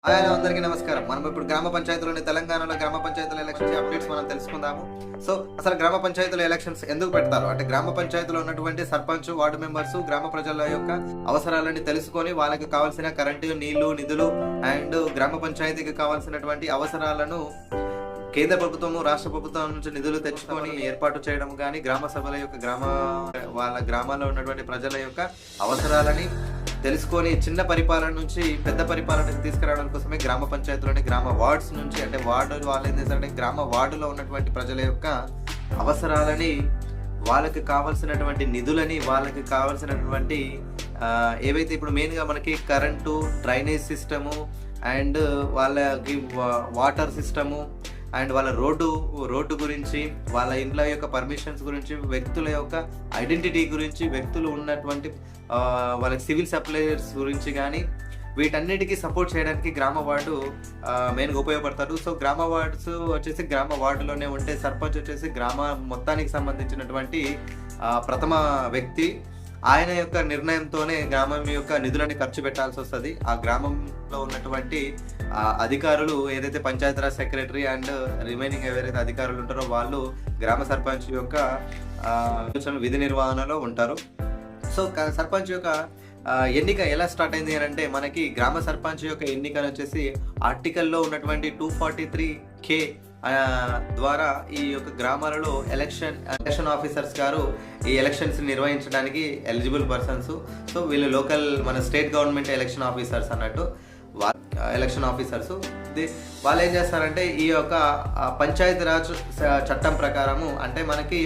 Hello అందరికీ నమస్కారం. మనం ఇప్పుడు గ్రామ పంచాయతీలోని తెలంగాణలో గ్రామ పంచాయతీల ఎలక్షన్స్ అప్డేట్స్ మనం తెలుసుకుందాము. సో అసలు గ్రామ పంచాయతీల ఎలక్షన్స్ ఎందుకు పెడతారు అంటే గ్రామ పంచాయతీలో ఉన్నటువంటి సర్పంచ్, వార్డు మెంబర్స్ గ్రామ ప్రజల యొక్క అవసరాలని తెలుసుకొని వాళ్ళకి కావాల్సిన కరెంటు, నీళ్లు, నిధులు అండ్ గ్రామ పంచాయతీకి కావాల్సినటువంటి అవసరాలను కేంద్ర ప్రభుత్వము, రాష్ట్ర ప్రభుత్వం నుంచి నిధులు తెచ్చుకొని ఏర్పాటు చేయడం కానీ, గ్రామ సభల యొక్క వాళ్ళ గ్రామాల్లో ఉన్నటువంటి ప్రజల యొక్క అవసరాలని తెలుసుకొని చిన్న పరిపాలన నుంచి పెద్ద పరిపాలనకు తీసుకురావడం కోసమే గ్రామ పంచాయతీలోని గ్రామ వార్డ్స్ నుంచి అంటే వార్డు వాళ్ళు ఏం చేస్తారంటే గ్రామ వార్డులో ఉన్నటువంటి ప్రజల యొక్క అవసరాలని, వాళ్ళకి కావాల్సినటువంటి నిధులని, వాళ్ళకి కావాల్సినటువంటి ఏవైతే ఇప్పుడు మెయిన్గా మనకి కరెంటు, డ్రైనేజ్ సిస్టము అండ్ వాళ్ళకి వాటర్ సిస్టము అండ్ వాళ్ళ రోడ్డు గురించి, వాళ్ళ ఇండ్ల యొక్క పర్మిషన్స్ గురించి, వ్యక్తుల యొక్క ఐడెంటిటీ గురించి, వ్యక్తులు ఉన్నటువంటి వాళ్ళకి సివిల్ సప్లైస్ గురించి కానీ వీటన్నిటికీ సపోర్ట్ చేయడానికి గ్రామ వార్డు మెయిన్గా ఉపయోగపడతారు. సో గ్రామ వార్డ్స్ వచ్చేసి గ్రామ వార్డులోనే ఉంటే సర్పంచ్ వచ్చేసి గ్రామ మొత్తానికి సంబంధించినటువంటి ప్రథమ వ్యక్తి. ఆయన యొక్క నిర్ణయంతోనే గ్రామం యొక్క నిధులని ఖర్చు పెట్టాల్సి వస్తుంది. ఆ గ్రామంలో ఉన్నటువంటి అధికారులు ఏదైతే పంచాయతీరాజ్ సెక్రటరీ అండ్ రిమైనింగ్ ఎవరైతే అధికారులు ఉంటారో వాళ్ళు గ్రామ సర్పంచ్ యొక్క విధి నిర్వహణలో ఉంటారు. సో సర్పంచ్ యొక్క ఎన్నిక ఎలా స్టార్ట్ అయింది అని అంటే మనకి గ్రామ సర్పంచ్ యొక్క ఎన్నికను వచ్చేసి ఆర్టికల్లో ఉన్నటువంటి 243K ద్వారా ఈ యొక్క గ్రామాలలో ఎలక్షన్ ఆఫీసర్స్ గారు ఈ ఎలక్షన్స్ నిర్వహించడానికి ఎలిజిబుల్ పర్సన్స్. సో వీళ్ళు లోకల్ మన స్టేట్ గవర్నమెంట్ ఎలక్షన్ ఆఫీసర్స్ అన్నట్టు ఎలక్షన్ ఆఫీసర్స్. వాళ్ళు ఏం చేస్తారంటే ఈ యొక్క పంచాయతీరాజ్ చట్టం ప్రకారము అంటే మనకి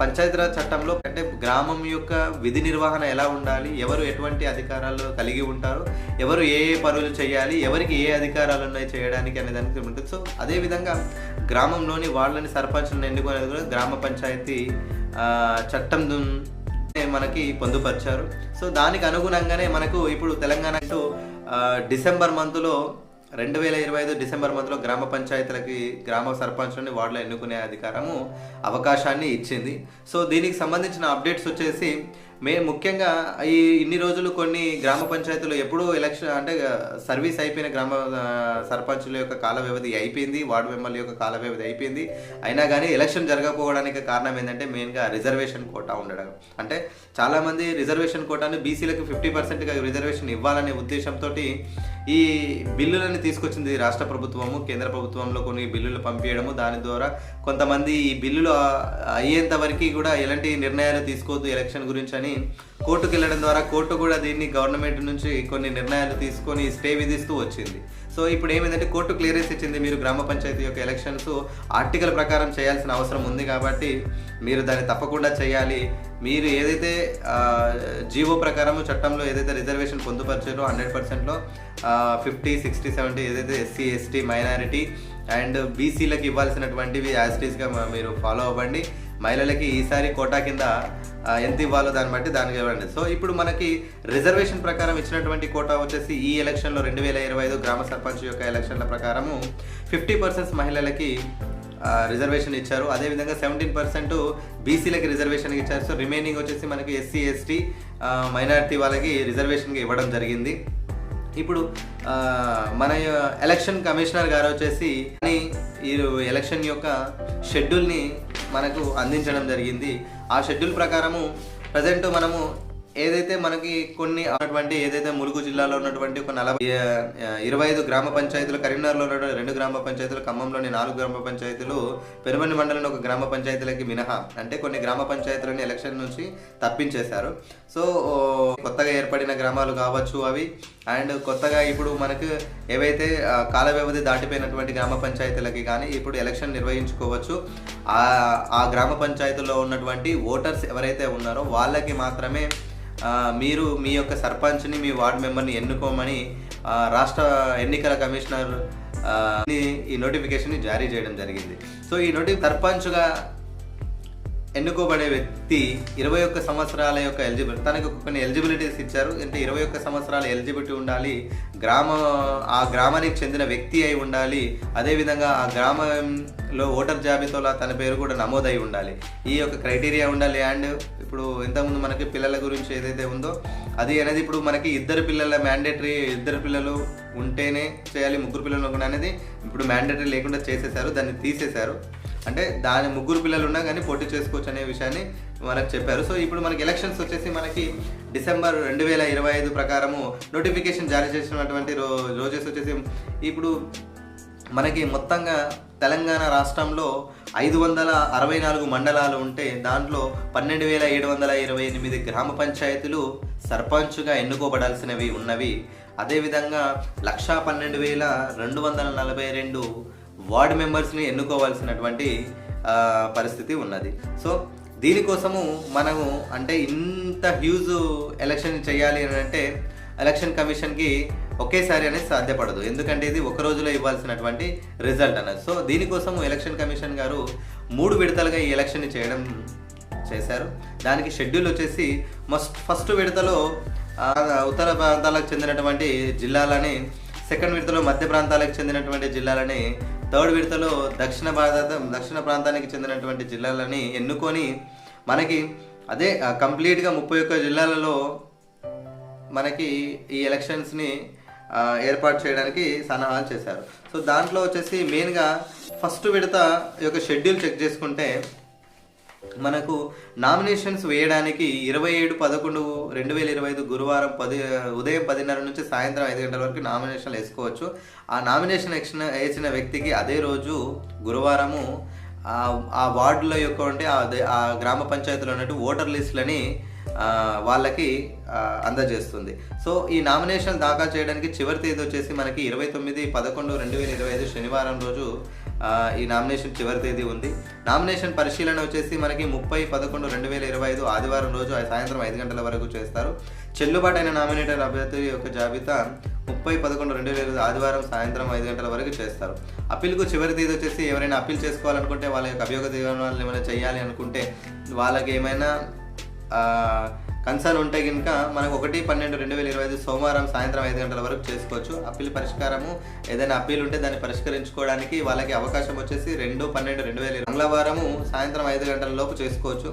పంచాయతీరాజ్ చట్టంలో అంటే గ్రామం యొక్క విధి నిర్వహణ ఎలా ఉండాలి, ఎవరు ఎటువంటి అధికారాలు కలిగి ఉంటారు, ఎవరు ఏ పనులు చేయాలి, ఎవరికి ఏ అధికారాలు ఉన్నాయి చేయడానికి అనే దానికి ఉంటుంది. సో అదేవిధంగా గ్రామంలోని వాళ్ళని సర్పంచ్లను ఎన్నుకునేది కూడా గ్రామ పంచాయతీ చట్టం మనకి పొందుపరిచారు. సో దానికి అనుగుణంగానే మనకు ఇప్పుడు తెలంగాణ డిసెంబర్ మంత్లో 2025 డిసెంబర్ మంత్లో గ్రామ పంచాయతీలకి గ్రామ సర్పంచ్లని వార్డులో ఎన్నుకునే అధికారము అవకాశాన్ని ఇచ్చింది. సో దీనికి సంబంధించిన అప్డేట్స్ వచ్చేసి ముఖ్యంగా ఇన్ని రోజులు కొన్ని గ్రామ పంచాయతీలు ఎప్పుడూ ఎలక్షన్ అంటే సర్వీస్ అయిపోయిన గ్రామ సర్పంచుల యొక్క కాల వ్యవధి అయిపోయింది, వార్డు మెంబర్ల యొక్క కాల వ్యవధి అయిపోయింది. అయినా కానీ ఎలక్షన్ జరగకపోవడానికి కారణం ఏంటంటే మెయిన్గా రిజర్వేషన్ కోటా ఉండడం. అంటే చాలామంది రిజర్వేషన్ కోటాను బీసీలకు 50%గా రిజర్వేషన్ ఇవ్వాలనే ఉద్దేశంతో ఈ బిల్లులను తీసుకొచ్చింది రాష్ట్ర ప్రభుత్వము. కేంద్ర ప్రభుత్వంలో కొన్ని బిల్లులు పంపించడము, దాని ద్వారా కొంతమంది ఈ బిల్లులు అయ్యేంత వరకు కూడా ఎలాంటి నిర్ణయాలు తీసుకోవద్దు ఎలక్షన్ గురించి అని కోర్టుకు వెళ్ళడం ద్వారా కోర్టు కూడా దీన్ని గవర్నమెంట్ నుంచి కొన్ని నిర్ణయాలు తీసుకొని స్టే విధిస్తూ వచ్చింది. సో ఇప్పుడు ఏమైందంటే కోర్టు క్లియరెన్స్ ఇచ్చింది, మీరు గ్రామ పంచాయతీ యొక్క ఎలక్షన్స్ ఆర్టికల్ ప్రకారం చేయాల్సిన అవసరం ఉంది కాబట్టి మీరు దాన్ని తప్పకుండా చేయాలి. మీరు ఏదైతే జీవో ప్రకారం చట్టంలో ఏదైతే రిజర్వేషన్ పొందుపరిచారో 100%లో 50, 60, 70 ఏదైతే ఎస్సీ, ఎస్టీ, మైనారిటీ అండ్ బీసీలకు ఇవ్వాల్సినటువంటివి యాజిటీస్గా మీరు ఫాలో అవ్వండి. మహిళలకి ఈసారి కోటా కింద ఎంత ఇవ్వాలో దాన్ని బట్టి దానికి ఇవ్వండి. సో ఇప్పుడు మనకి రిజర్వేషన్ ప్రకారం ఇచ్చినటువంటి కోటా వచ్చేసి ఈ ఎలక్షన్లో 2025 గ్రామ సర్పంచ్ యొక్క ఎలక్షన్ల ప్రకారము 50% మహిళలకి రిజర్వేషన్ ఇచ్చారు. అదేవిధంగా 17% బీసీలకి రిజర్వేషన్ ఇచ్చారు. సో రిమైనింగ్ వచ్చేసి మనకి ఎస్సీ, ఎస్టీ, మైనారిటీ వాళ్ళకి రిజర్వేషన్గా ఇవ్వడం జరిగింది. ఇప్పుడు మన ఎలక్షన్ కమిషనర్ గారు వచ్చేసి ఈ ఎలక్షన్ యొక్క షెడ్యూల్ని మనకు అందించడం జరిగింది. ఆ షెడ్యూల్ ప్రకారము ప్రజెంట్ మనము ఏదైతే మనకి కొన్ని ఉన్నటువంటి ఏదైతే ములుగు జిల్లాలో ఉన్నటువంటి ఒక 25 గ్రామ పంచాయతీలు, కరీంనగర్లో ఉన్నటువంటి 2 గ్రామ పంచాయతీలు, ఖమ్మంలోని 4 గ్రామ పంచాయతీలు, పెరుమని మండలంలో ఒక గ్రామ పంచాయతీలకి మినహా అంటే కొన్ని గ్రామ పంచాయతీలని ఎలక్షన్ నుంచి తప్పించేశారు. సో కొత్తగా ఏర్పడిన గ్రామాలు కావచ్చు అవి అండ్ కొత్తగా ఇప్పుడు మనకు ఏవైతే కాల వ్యవధి దాటిపోయినటువంటి గ్రామ పంచాయతీలకి కానీ ఇప్పుడు ఎలక్షన్ నిర్వహించుకోవచ్చు. ఆ గ్రామ పంచాయతీల్లో ఉన్నటువంటి ఓటర్స్ ఎవరైతే ఉన్నారో వాళ్ళకి మాత్రమే మీరు మీ యొక్క సర్పంచ్ని, మీ వార్డు మెంబర్ని ఎన్నుకోమని రాష్ట్ర ఎన్నికల కమిషనర్ ఈ నోటిఫికేషన్ని జారీ చేయడం జరిగింది. సో ఈ సర్పంచ్గా ఎన్నుకోబడే వ్యక్తి 21 సంవత్సరాల యొక్క తనకు కొన్ని ఎలిజిబిలిటీస్ ఇచ్చారు. అంటే 21 సంవత్సరాల ఎలిజిబిలిటీ ఉండాలి, ఆ గ్రామానికి చెందిన వ్యక్తి అయి ఉండాలి, అదేవిధంగా ఆ గ్రామంలో ఓటర్ జాబితాలో తన పేరు కూడా నమోదై ఉండాలి. ఈ యొక్క క్రైటీరియా ఉండాలి. అండ్ ఇప్పుడు ఇంతకుముందు మనకి పిల్లల గురించి ఏదైతే ఉందో అది అనేది ఇప్పుడు మనకి ఇద్దరు పిల్లలు ఉంటేనే చేయాలి, ముగ్గురు పిల్లలు ఉండకుండా అనేది ఇప్పుడు మ్యాండేటరీ లేకుండా చేసేసారు, దాన్ని తీసేశారు. అంటే దాని ముగ్గురు పిల్లలు ఉన్నా కానీ పోటీ చేసుకోవచ్చు అనే విషయాన్ని మనకు చెప్పారు. సో ఇప్పుడు మనకి ఎలక్షన్స్ వచ్చేసి మనకి డిసెంబర్ 2025 ప్రకారము నోటిఫికేషన్ జారీ చేసినటువంటి రోజెస్ వచ్చేసి ఇప్పుడు మనకి మొత్తంగా తెలంగాణ రాష్ట్రంలో 564 మండలాలు ఉంటే దాంట్లో 12,728 గ్రామ పంచాయతీలు సర్పంచ్గా ఎన్నుకోబడాల్సినవి ఉన్నవి. అదేవిధంగా 112,242 వార్డు మెంబర్స్ని ఎన్నుకోవాల్సినటువంటి పరిస్థితి ఉన్నది. సో దీనికోసము మనము అంటే ఇంత హ్యూజ్ ఎలక్షన్ చేయాలి అని అంటే ఎలక్షన్ కమిషన్కి ఒకేసారి అనేది సాధ్యపడదు, ఎందుకంటే ఇది ఒక రోజులో ఇవ్వాల్సినటువంటి రిజల్ట్ అన్నది. సో దీనికోసం ఎలక్షన్ కమిషన్ గారు 3 విడతలుగా ఈ ఎలక్షన్ని చేశారు. దానికి షెడ్యూల్ వచ్చేసి ఫస్ట్ విడతలో ఉత్తర ప్రాంతాలకు చెందినటువంటి జిల్లాలని, సెకండ్ విడతలో మధ్య ప్రాంతాలకు చెందినటువంటి జిల్లాలని, థర్డ్ విడతలో దక్షిణ ప్రాంతానికి చెందినటువంటి జిల్లాలని ఎన్నుకొని మనకి అదే కంప్లీట్గా 31 జిల్లాలలో మనకి ఈ ఎలక్షన్స్ని ఏర్పాటు చేయడానికి సన్నాహాలు చేశారు. సో దాంట్లో వచ్చేసి మెయిన్గా ఫస్ట్ విడత యొక్క షెడ్యూల్ చెక్ చేసుకుంటే మనకు నామినేషన్స్ వేయడానికి 27/11/2025 గురువారం ఉదయం 10:30 నుంచి సాయంత్రం 5 గంటల వరకు నామినేషన్లు వేసుకోవచ్చు. ఆ నామినేషన్ వేసిన వ్యక్తికి అదే రోజు గురువారము ఆ వార్డుల యొక్క అంటే ఆ గ్రామ పంచాయతీలో ఉన్నట్టు ఓటర్ లిస్టులని వాళ్ళకి అందజేస్తుంది. సో ఈ నామినేషన్ దాఖలు చేయడానికి చివరి తేదీ వచ్చేసి మనకి 29/11/2025 శనివారం రోజు ఈ నామినేషన్ చివరి తేదీ ఉంది. నామినేషన్ పరిశీలన వచ్చేసి మనకి 30/11/2025 ఆదివారం రోజు సాయంత్రం 5 గంటల వరకు చేస్తారు. చెల్లుబాటైన నామినేటెడ్ అభ్యర్థి యొక్క జాబితా 30/11/2025 ఆదివారం సాయంత్రం 5 గంటల వరకు చేస్తారు. అప్పీల్కు చివరి తేదీ వచ్చేసి ఎవరైనా అప్పీల్ చేసుకోవాలనుకుంటే వాళ్ళ యొక్క అభియోగ తీర్మానాలు ఏమైనా చేయాలి అనుకుంటే వాళ్ళకి ఏమైనా కన్సర్న్ ఉంటే కనుక మనకు 1/12/2025 సోమవారం సాయంత్రం 5 గంటల వరకు చేసుకోవచ్చు. అప్పీల్ పరిష్కారము ఏదైనా అప్పీల్ ఉంటే దాన్ని పరిష్కరించుకోవడానికి వాళ్ళకి అవకాశం వచ్చేసి 2/12/2025 మంగళవారము సాయంత్రం 5 గంటల లోపు చేసుకోవచ్చు.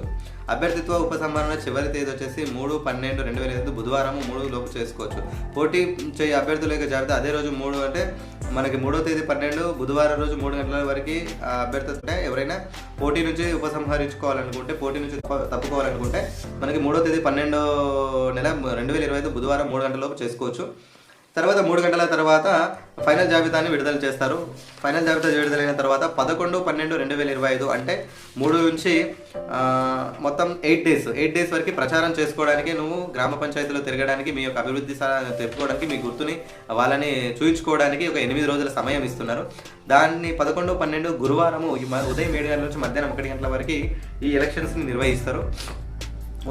అభ్యర్థిత్వ ఉపసంహరణ చివరి తేదీ వచ్చేసి 3/12/2025 బుధవారం 3 లోపు చేసుకోవచ్చు. పోటీ చేయ అభ్యర్థుల యొక్క జాబితా అదే రోజు 3 అంటే మనకి 3వ తేదీ 12 బుధవారం రోజు 3 గంటల వరకు అభ్యర్థి ఎవరైనా పోటీ నుంచి ఉపసంహరించుకోవాలనుకుంటే, పోటీ నుంచి తప్పుకోవాలనుకుంటే మనకి 3వ తేదీ 12/2025 బుధవారం 3 గంటల లోపు చేసుకోవచ్చు. తర్వాత 3 గంటల తర్వాత ఫైనల్ జాబితాని విడుదల చేస్తారు. ఫైనల్ జాబితా విడుదలైన తర్వాత 11/12/2025 అంటే 3 నుంచి మొత్తం 8 డేస్ వరకు ప్రచారం చేసుకోవడానికి, నువ్వు గ్రామ పంచాయతీలో తిరగడానికి, మీ యొక్క అభివృద్ధి తెలుపుకోవడానికి, మీ గుర్తుని వాళ్ళని చూయించుకోవడానికి ఒక 8 రోజుల సమయం ఇస్తున్నారు. దాన్ని 11/12 గురువారము ఉదయం 7 గంటల నుంచి మధ్యాహ్నం 1 గంటల వరకు ఈ ఎలక్షన్స్ని నిర్వహిస్తారు.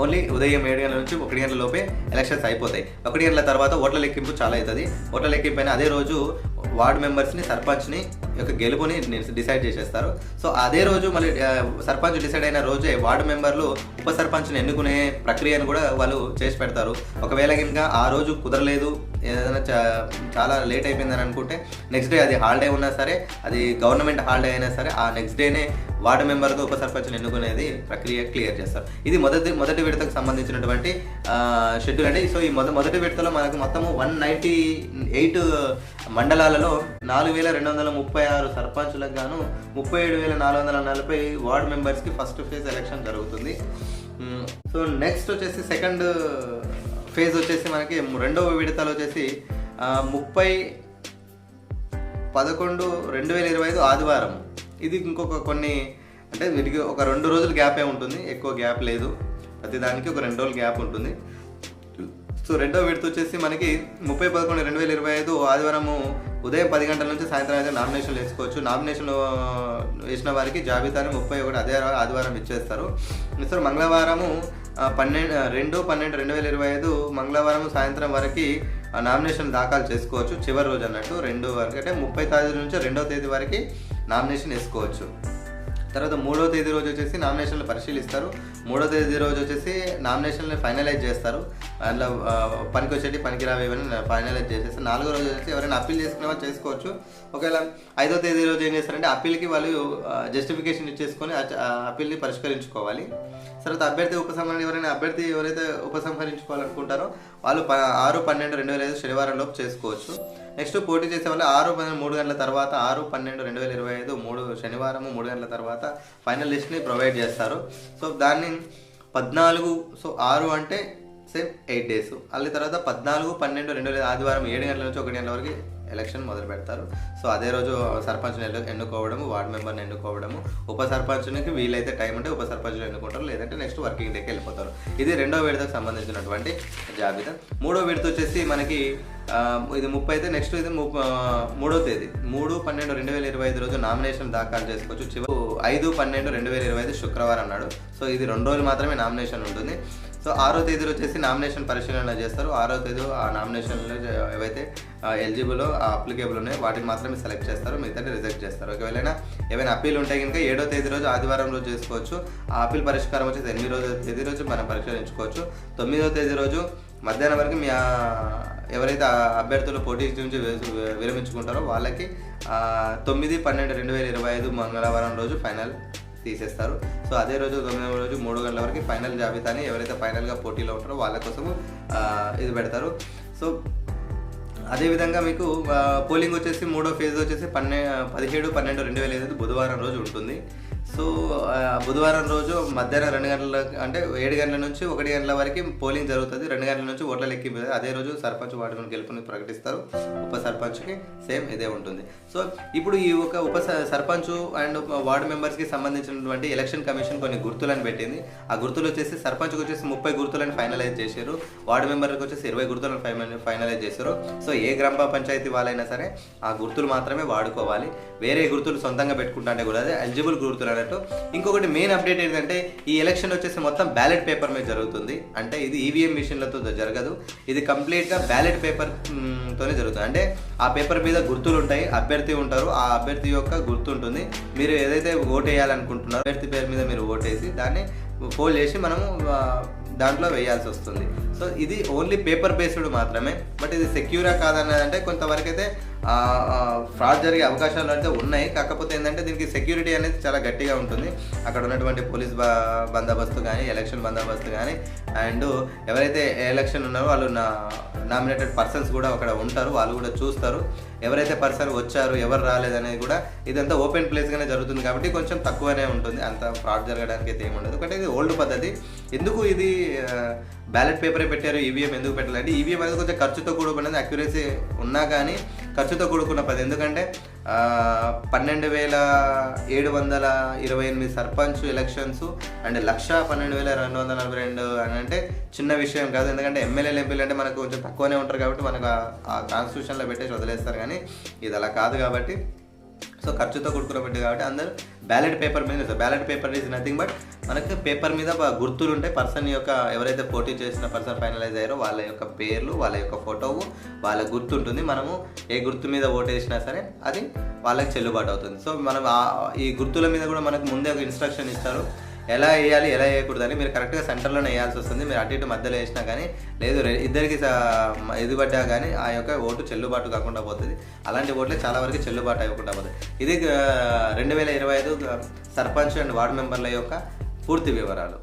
ఓన్లీ ఉదయం 7 గంటల నుంచి 1 గంటల లోపే ఎలక్షన్స్ అయిపోతాయి. 1 గంటల తర్వాత ఓట్ల లెక్కింపు చాలా అవుతుంది. ఓట్ల లెక్కింపు అయినా అదే రోజు వార్డు మెంబర్స్ని, సర్పంచ్ని యొక్క గెలుపుని డిసైడ్ చేసేస్తారు. సో అదే రోజు మళ్ళీ సర్పంచ్ డిసైడ్ అయిన రోజే వార్డు మెంబర్లు ఉప సర్పంచ్ని ఎన్నుకునే ప్రక్రియను కూడా వాళ్ళు చేసి పెడతారు. ఒకవేళ కనుక ఆ రోజు కుదరలేదు, ఏదైనా చాలా లేట్ అయిపోయిందని అనుకుంటే నెక్స్ట్ డే అది హాలిడే ఉన్నా సరే, అది గవర్నమెంట్ హాలిడే అయినా సరే ఆ నెక్స్ట్ డేనే వార్డు మెంబర్తో ఉప సర్పంచ్ని ఎన్నుకునేది ప్రక్రియ క్లియర్ చేస్తారు. ఇది మొదటి విడతకు సంబంధించినటువంటి షెడ్యూల్ అండి. సో ఈ మొదటి విడతలో మనకు మొత్తము 198 మండలాలలో 4,236 సర్పంచులకు గాను 37,440 వార్డు మెంబర్స్కి ఫస్ట్ ఫేజ్ ఎలక్షన్ జరుగుతుంది. సో నెక్స్ట్ వచ్చేసి సెకండ్ ఫేజ్ వచ్చేసి మనకి రెండవ విడతలో వచ్చేసి 30/11/2025 ఆదివారం. ఇది ఇంకొక కొన్ని అంటే వీటికి ఒక 2 రోజులు గ్యాపే ఉంటుంది, ఎక్కువ గ్యాప్ లేదు. ప్రతి దానికి ఒక 2 రోజులు గ్యాప్ ఉంటుంది. సో రెండో విడత వచ్చేసి మనకి 30/11/2025 ఆదివారము ఉదయం 10 గంటల నుంచి సాయంత్రం అయితే నామినేషన్లు వేసుకోవచ్చు. నామినేషన్లు వేసిన వారికి జాబితాని 31 అదే ఆదివారం ఇచ్చేస్తారు. సో మంగళవారము 2/12/2025 మంగళవారం సాయంత్రం వరకు నామినేషన్ దాఖలు చేసుకోవచ్చు. చివరి రోజు అన్నట్టు 2 వరకు అంటే 30 తారీఖు నుంచి 2వ తేదీ వరకు నామినేషన్ వేసుకోవచ్చు. తర్వాత 3వ తేదీ రోజు వచ్చేసి నామినేషన్లు పరిశీలిస్తారు. 3వ తేదీ రోజు వచ్చేసి నామినేషన్లు ఫైనలైజ్ చేస్తారు. అందులో పనికి వచ్చేటి పనికి రావేవని ఫైనలైజ్ చేసేసి 4వ రోజు వచ్చేసి ఎవరైనా అప్పీల్ చేసుకునే వాళ్ళు చేసుకోవచ్చు. ఒకవేళ 5వ తేదీ రోజు ఏం చేస్తారంటే అప్పీల్కి వాళ్ళు జస్టిఫికేషన్ ఇచ్చేసుకొని అప్పీల్ని పరిష్కరించుకోవాలి. తర్వాత అభ్యర్థి ఉపసంహరణ ఎవరైతే ఉపసంహరించుకోవాలనుకుంటారో వాళ్ళు 6/12/2025 శనివారం లోపు చేసుకోవచ్చు. నెక్స్ట్ పోటీ చేసే వాళ్ళు 6/3 గంటల తర్వాత 6/12/2025 శనివారం 3 గంటల తర్వాత ఫైనల్ లిస్ట్ని ప్రొవైడ్ చేస్తారు. సో దాన్ని 14 సో 6 అంటే సేమ్ 8 డేస్. అల్లి తర్వాత 14/12/2025 ఆదివారం 7 గంటల నుంచి 1 గంటల వరకు ఎలక్షన్ మొదలు పెడతారు. సో అదే రోజు సర్పంచ్ని ఎన్నుకోవడము, వార్డు మెంబర్ని ఎన్నుకోవడము, ఉప సర్పంచ్కి వీలైతే టైం ఉంటే ఉప సర్పంచ్ని ఎన్నుకుంటారు, లేదంటే నెక్స్ట్ వర్కింగ్ డేకి వెళ్ళిపోతారు. ఇది 2వ విడతకు సంబంధించినటువంటి జాబితా. 3వ విడత వచ్చేసి మనకి ఇది 30 అయితే నెక్స్ట్ ఇది 3వ తేదీ 3/12/2025 రోజు నామినేషన్ దాఖలు చేసుకోవచ్చు. 5/12/2025 శుక్రవారం అన్నాడు. సో ఇది 2 రోజులు మాత్రమే నామినేషన్ ఉంటుంది. సో 6వ తేదీలో వచ్చేసి నామినేషన్ పరిశీలన చేస్తారు. 6వ తేదీ ఆ నామినేషన్లో ఏవైతే ఎలిజిబుల్ అప్లికేబుల్ ఉన్నాయో వాటిని మాత్రమే సెలెక్ట్ చేస్తారు, మిగతా రిజెక్ట్ చేస్తారు. ఒకవేళ ఏమైనా అప్పీల్ ఉంటే కనుక 7వ తేదీ రోజు ఆదివారం రోజు చేసుకోవచ్చు. ఆ అప్పీల్ పరిష్కారం వచ్చేసి 8వ తేదీ రోజు మనం పరిశీలించుకోవచ్చు. 9వ తేదీ రోజు మధ్యాహ్నం వరకు మీ ఎవరైతే అభ్యర్థులు పోటీ నుంచి విరమించుకుంటారో వాళ్ళకి 9/12/2025 మంగళవారం రోజు ఫైనల్ తీసేస్తారు. సో అదే రోజు 9వ రోజు 3 గంటల వరకు ఫైనల్ జాబితాని ఎవరైతే ఫైనల్గా పోటీలో ఉంటారో వాళ్ళ కోసము ఇది పెడతారు. సో అదేవిధంగా మీకు పోలింగ్ వచ్చేసి 3వ ఫేజ్ వచ్చేసి 17/12/2025 బుధవారం రోజు ఉంటుంది. సో బుధవారం రోజు మధ్యాహ్నం 2 గంటల అంటే 7 గంటల నుంచి 1 గంటల వరకు పోలింగ్ జరుగుతుంది. 2 గంటల నుంచి ఓట్ల లెక్కింపు. అదే రోజు సర్పంచ్ వార్డు గెలుపుని ప్రకటిస్తారు. ఉప సర్పంచ్కి సేమ్ ఇదే ఉంటుంది. సో ఇప్పుడు ఈ ఉప సర్పంచ్ అండ్ వార్డు మెంబర్స్కి సంబంధించినటువంటి ఎలక్షన్ కమిషన్ కొన్ని గుర్తులను పెట్టింది. ఆ గుర్తులు వచ్చేసి సర్పంచ్కి వచ్చేసి 30 గుర్తులను ఫైనలైజ్ చేశారు. వార్డు మెంబర్కి వచ్చేసి 20 గుర్తులను ఫైనలైజ్ చేశారు. సో ఏ గ్రామ పంచాయతీ వాళ్ళైనా సరే ఆ గుర్తులు మాత్రమే వాడుకోవాలి. వేరే గుర్తులు సొంతంగా పెట్టుకుంటే కూడా అదే ఎలిజిబుల్ గుర్తులు అన్నట్టు. ఇంకొకటి మెయిన్ అప్డేట్ ఏంటంటే ఈ ఎలక్షన్ వచ్చేసి మొత్తం బ్యాలెట్ పేపర్ మీద జరుగుతుంది. అంటే ఇది ఈవీఎం మిషన్లతో జరగదు. ఇది కంప్లీట్గా బ్యాలెట్ పేపర్ తోనే జరుగుతుంది. అంటే ఆ పేపర్ మీద గుర్తులు ఉంటాయి, అభ్యర్థి ఉంటారు, ఆ అభ్యర్థి యొక్క గుర్తు ఉంటుంది. మీరు ఏదైతే ఓటు వేయాలనుకుంటున్నారో అభ్యర్థి పేరు మీద మీరు ఓటేసి దాన్ని ఫోల్డ్ చేసి మనము దాంట్లో వేయాల్సి వస్తుంది. సో ఇది ఓన్లీ పేపర్ బేస్డ్ మాత్రమే. బట్ ఇది సెక్యూరా కాదన్నది అంటే కొంతవరకు అయితే ఫ్రాడ్ జరిగే అవకాశాలు అయితే ఉన్నాయి. కాకపోతే ఏంటంటే దీనికి సెక్యూరిటీ అనేది చాలా గట్టిగా ఉంటుంది. అక్కడ ఉన్నటువంటి పోలీస్ బందోబస్తు కానీ, ఎలక్షన్ బందోబస్తు కానీ, అండ్ ఎవరైతే ఎలక్షన్ ఉన్నారో వాళ్ళు నామినేటెడ్ పర్సన్స్ కూడా అక్కడ ఉంటారు. వాళ్ళు కూడా చూస్తారు ఎవరైతే పర్సన్ వచ్చారు, ఎవరు రాలేదనేది కూడా. ఇదంతా ఓపెన్ ప్లేస్గానే జరుగుతుంది కాబట్టి కొంచెం తక్కువనే ఉంటుంది. అంత ఫ్రాడ్ జరగడానికి అయితే ఏముండదు. బట్ ఇది ఓల్డ్ పద్ధతి. ఎందుకు ఇది బ్యాలెట్ పేపరే పెట్టారు, ఈవీఎం ఎందుకు పెట్టాలంటే ఈవీఎం అనేది కొంచెం ఖర్చుతో కూడుకున్నది. అక్యురసీ ఉన్నా కానీ ఖర్చుతో కూడుకున్న పది. ఎందుకంటే 12,728 సర్పంచ్ ఎలక్షన్స్ అండ్ 1,12,242 అని అంటే చిన్న విషయం కాదు. ఎందుకంటే ఎమ్మెల్యేలు ఎంపీలు అంటే మనకు కొంచెం తక్కువనే ఉంటారు కాబట్టి మనకు ఆ కాన్స్టిట్యూషన్లో పెట్టేసి వదిలేస్తారు. కానీ ఇది అలా కాదు కాబట్టి సో ఖర్చుతో కూడుకున్నట్టు కాబట్టి అందరూ బ్యాలెట్ పేపర్ మీద. Ballot paper is nothing but మనకి పేపర్ మీద గుర్తులు ఉంటాయి. పర్సన్ యొక్క ఎవరైతే పోటీ చేసిన పర్సన్ ఫైనలైజ్ అయ్యారో వాళ్ళ యొక్క పేర్లు, వాళ్ళ యొక్క ఫోటోవు, వాళ్ళ గుర్తు ఉంటుంది. మనము ఏ గుర్తు మీద ఓటు వేసినా సరే అది వాళ్ళకి చెల్లుబాటు అవుతుంది. సో మనం ఈ గుర్తుల మీద కూడా మనకు ముందే ఒక ఇన్స్ట్రక్షన్ ఇస్తారు, ఎలా వేయాలి ఎలా వేయకూడదని. మీరు కరెక్ట్గా సెంటర్లోనే వేయాల్సి వస్తుంది. మీరు అటు ఇటు మధ్యలో వేసినా కానీ లేదు, ఇద్దరికి ఎదుబడ్డా కానీ ఆ యొక్క ఓటు చెల్లుబాటు కాకుండా పోతుంది. అలాంటి ఓట్లే చాలా వరకు చెల్లుబాటు అవ్వకుండా పోతుంది. ఇది 2025 సర్పంచ్ అండ్ వార్డు మెంబర్ల యొక్క పూర్తి వివరాలు.